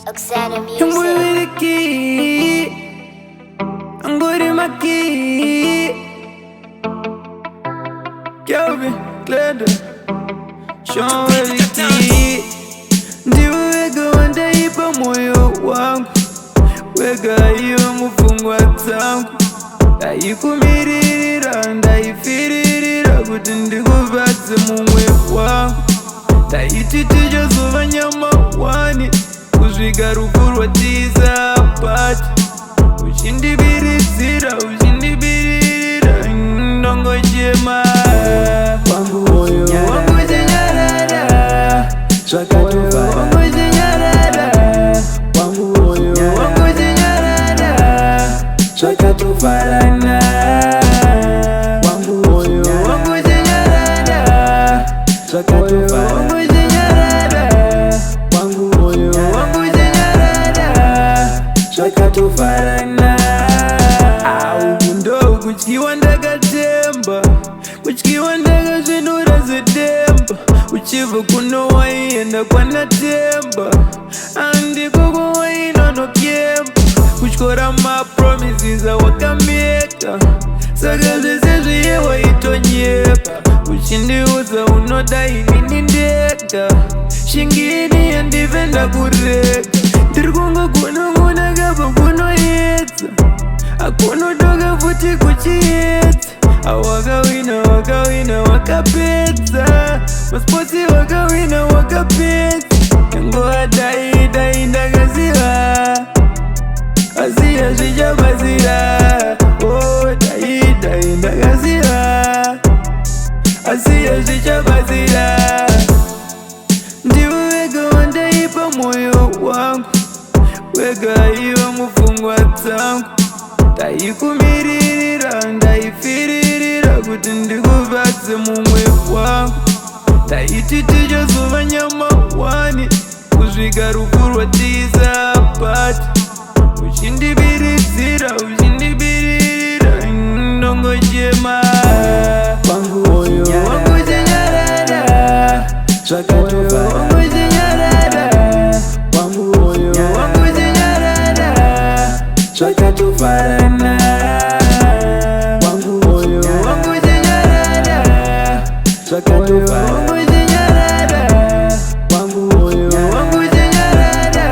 Oksana Music. I'm with the key. I'm good in my key. Kelvin, Glenda, Sean with the key. Ndiwe wega wandaipa moyo wangu, wega iyo mufungwa zangu. Ndaikumiririra, ndaifiririra kuti ndikuvatse mumwe wangu. Ndaiti tichazuva nyama wani, kusvika rufu rwatiza pati. Uchindibiridzira, uchindibirira, ndongochema. Wangu moyo wangu chinyarara, zvakatuvara. wangu chinyarara, Wangu moyo wangu chinyarara, zvakatovarana. Wangu moyo wangu chinyarara, zvakatovara. wangu chinyarara, Wangu moyo wangu chinyarara, zvakatovarana. au ndo kutyiwa ndakatemba, kutyiwa ndakazvinura zvedemba. Uchibva kuno waienda kwanatemba, andiko kwawainonokemba. Kutyora mapromises awakameka, saka zvese zviye waitonyepa. Uchindiudza unoda inini ndega, shingini yandive ndakurega. Ndiri kungogunun'una kabva kunoedza, akunodoka futi kuchiedza. Awakawina, wakawina, wakapedza, maspotsi wakawina, wakapedza. Ngova dai, dai ndakaziva, aziya zvichabatsira. Oh, dai, dai ndakaziva, aziya zvichabatsira. Ndiwe wega wandaipa moyo wangu, wega iva mufungwa dzangu. Ndaikumiririra, ndaifiririra kuti ndikuvatse mumwe wangu. Ndaiti tichazuva nyama wani, kusvika rufu rwatiza pati. Uchindibiridzira, uchindibirira, ndongochema. Wangu moyo Wangu chinyarara, zvakatovara. wangu chinyarara, Wangu moyo wangu chinyarara, zvakatovarana. Wangu moyo wangu chinyarara, zvakatovara. wangu chinyarara, Wangu moyo wangu chinyarara,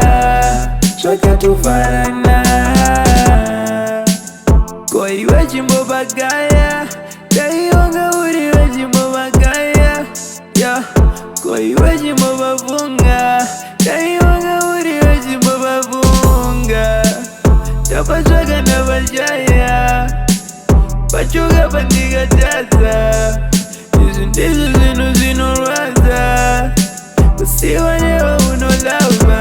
zvakatovarana. ko iwe chimbobagaya, ndaionga uri wechimbobagaya, ya ko iwe chimbobavunga, ndaionga uri wechimbobavunga. Tapatsvaka ndapachaya, pachoka pandikatadza. Izvi ndizvo zvinhu zvinorwadza, kusiwa newe unolava,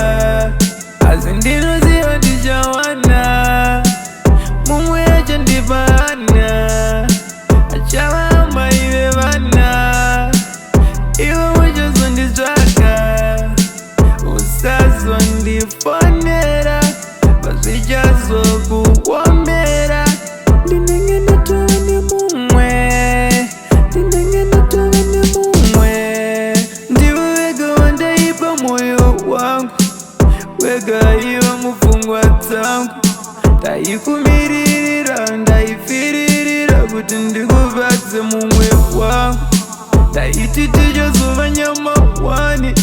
asi ndinoziva ndichawana. Mumwe achandipana, achavamba ive vana. Iwe uchazonditsvaka, usazondifonera, pazvichazokuomera. Ndinenge ndatova nemumwe, ndinenge ndatova nemumwe. Ndiwe wega wandaipa moyo wangu, wega iva mufungwa dzangu. Ndaikumiririra, ndaifiririra kuti ndikuvatse mumwe wangu. Ndaiti tichazuva nyama wani,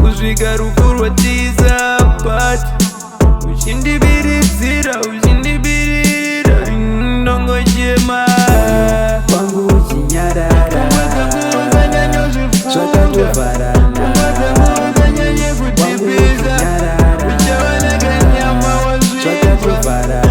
kusvika rufu rwatiza pati. Uchindibiridzira, uchindibirira, ndongochema. Wangu chinyarara zvakatovarana. Wangu chinyarara zvakatovarana.